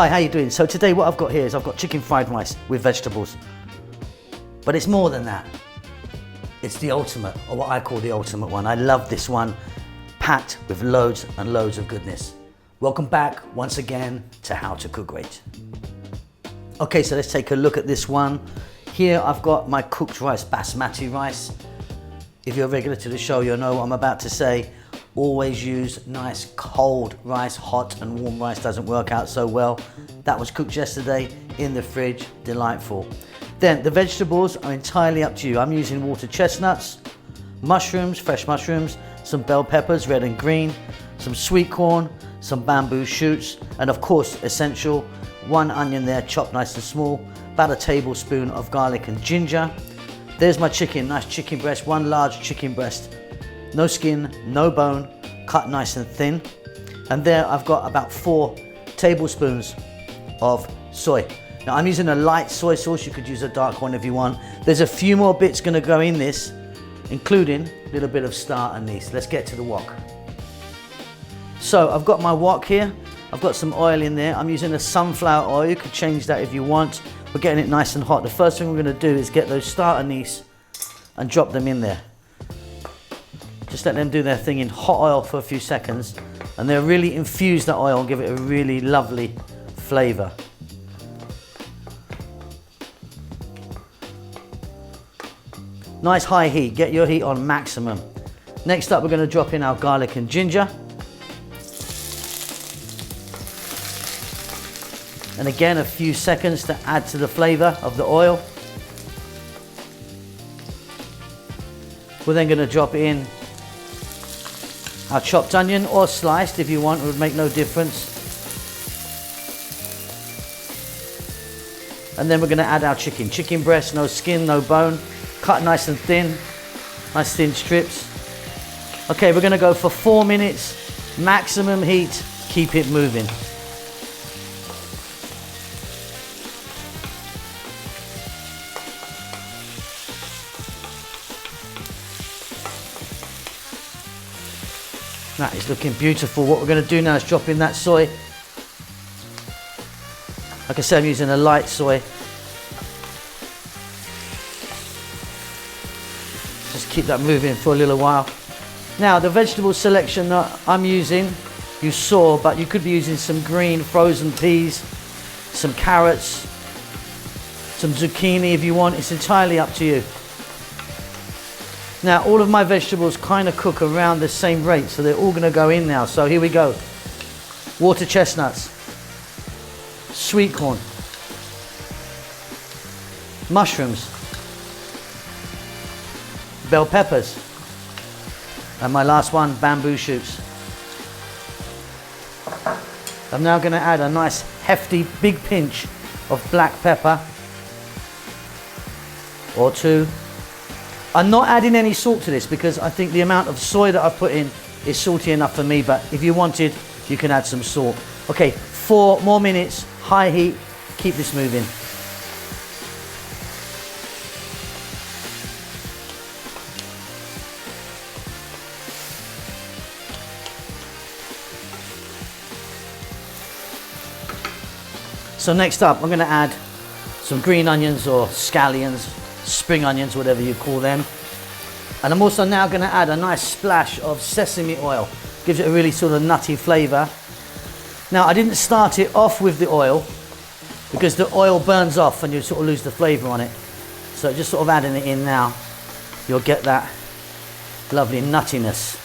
Hi, how you doing? So today what I've got here is I've got chicken fried rice with vegetables. But it's more than that. It's the ultimate, or what I call the ultimate one. I love this one, packed with loads and loads of goodness. Welcome back once again to How to Cook Great. Okay, so let's take a look at this one. Here I've got my cooked rice, basmati rice. If you're regular to the show, you'll know what I'm about to say. Always use nice cold rice. Hot and warm rice doesn't work out so well. That was cooked yesterday in the fridge, delightful. Then the vegetables are entirely up to you. I'm using water chestnuts, mushrooms, fresh mushrooms, some bell peppers, red and green, some sweet corn, some bamboo shoots, and of course, essential, 1 onion there, chopped nice and small, about a tablespoon of garlic and ginger. There's my chicken, nice chicken breast, 1 large chicken breast. No skin, no bone, cut nice and thin. And there I've got about 4 tablespoons of soy. Now I'm using a light soy sauce, you could use a dark one if you want. There's a few more bits gonna go in this, including a little bit of star anise. Let's get to the wok. So I've got my wok here. I've got some oil in there. I'm using a sunflower oil, you could change that if you want. We're getting it nice and hot. The first thing we're gonna do is get those star anise and drop them in there. Just let them do their thing in hot oil for a few seconds, and they'll really infuse that oil and give it a really lovely flavor. Nice high heat, get your heat on maximum. Next up, we're going to drop in our garlic and ginger. And again, a few seconds to add to the flavor of the oil. We're then going to drop in our chopped onion, or sliced if you want, it would make no difference. And then we're going to add our chicken. Chicken breast, no skin, no bone, cut nice and thin, nice thin strips. Okay, we're going to go for 4 minutes, maximum heat, keep it moving. That is looking beautiful. What we're going to do now is drop in that soy. Like I said, I'm using a light soy. Just keep that moving for a little while. Now, the vegetable selection that I'm using, you saw, but you could be using some green frozen peas, some carrots, some zucchini if you want. It's entirely up to you. Now, all of my vegetables kind of cook around the same rate, so they're all going to go in now. So here we go. Water chestnuts, sweet corn, mushrooms, bell peppers, and my last one, bamboo shoots. I'm now going to add a nice hefty big pinch of black pepper, or 2. I'm not adding any salt to this because I think the amount of soy that I've put in is salty enough for me, but if you wanted, you can add some salt. Okay, 4 more minutes, high heat, keep this moving. So next up, I'm going to add some green onions or scallions, spring onions, whatever you call them. And I'm also now going to add a nice splash of sesame oil. Gives it a really sort of nutty flavor. Now, I didn't start it off with the oil because the oil burns off and you sort of lose the flavor on it. So just sort of adding it in now, you'll get that lovely nuttiness.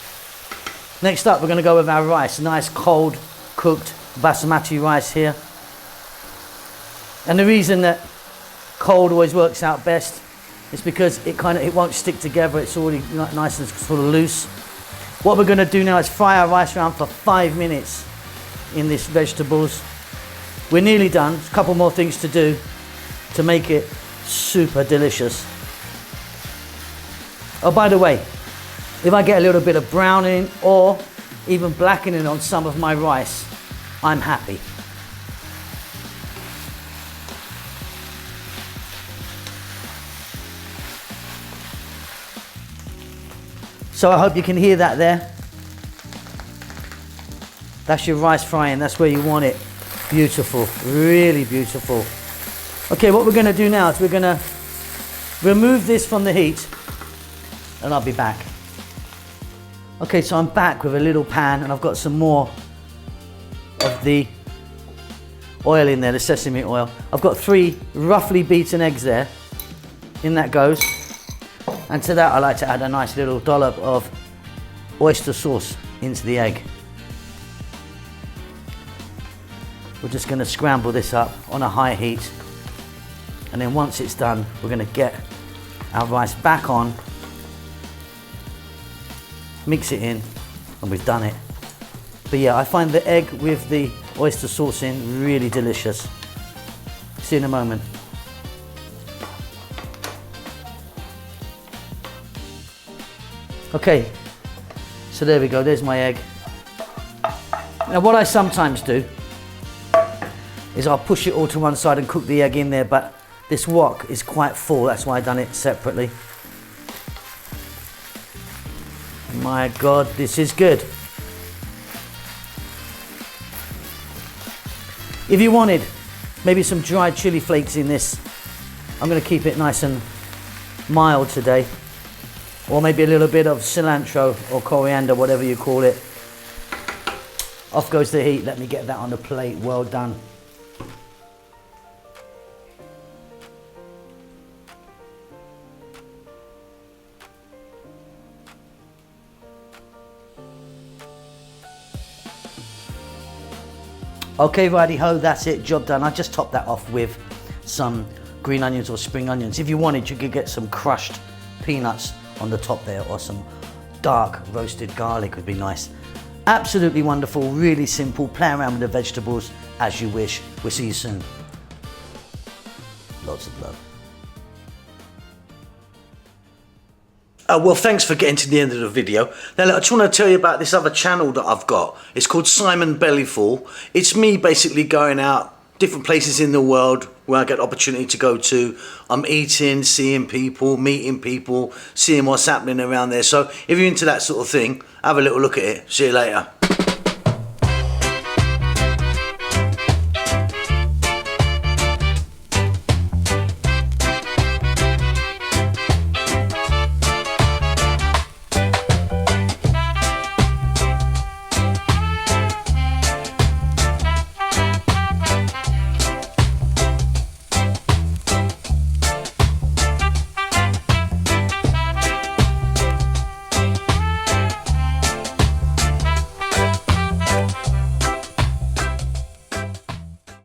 Next up, we're going to go with our rice. Nice cold cooked basmati rice here. And the reason that cold always works out best is because it won't stick together. It's already nice and sort of loose. What we're going to do now is fry our rice around for 5 minutes in this vegetables. We're nearly done. There's a couple more things to do to make it super delicious. Oh, by the way, if I get a little bit of browning or even blackening on some of my rice, I'm happy. So I hope you can hear that there. That's your rice frying, that's where you want it. Beautiful, really beautiful. Okay, what we're going to do now is we're going to remove this from the heat and I'll be back. Okay, so I'm back with a little pan and I've got some more of the oil in there, the sesame oil. I've got 3 roughly beaten eggs there. In that goes. And to that I like to add a nice little dollop of oyster sauce into the egg. We're just going to scramble this up on a high heat. And then once it's done, we're going to get our rice back on, mix it in, and we've done it. But yeah, I find the egg with the oyster sauce in really delicious. See you in a moment. Okay, so there we go, there's my egg. Now what I sometimes do is I'll push it all to one side and cook the egg in there, but this wok is quite full, that's why I've done it separately. My God, this is good. If you wanted maybe some dried chili flakes in this, I'm going to keep it nice and mild today. Or maybe a little bit of cilantro or coriander, whatever you call it. Off goes the heat, let me get that on the plate, well done. Okay, righty ho, that's it, job done. I just topped that off with some green onions or spring onions. If you wanted, you could get some crushed peanuts on the top there, or some dark roasted garlic would be nice. Absolutely wonderful, really simple. Play around with the vegetables as you wish. We'll see you soon. Lots of love. Well, thanks for getting to the end of the video. Now, look, I just want to tell you about this other channel that I've got. It's called Simon Bellyful. It's me basically going out different places in the world where I get the opportunity to go to. I'm eating, seeing people, meeting people, seeing what's happening around there. So if you're into that sort of thing, have a little look at it. See you later.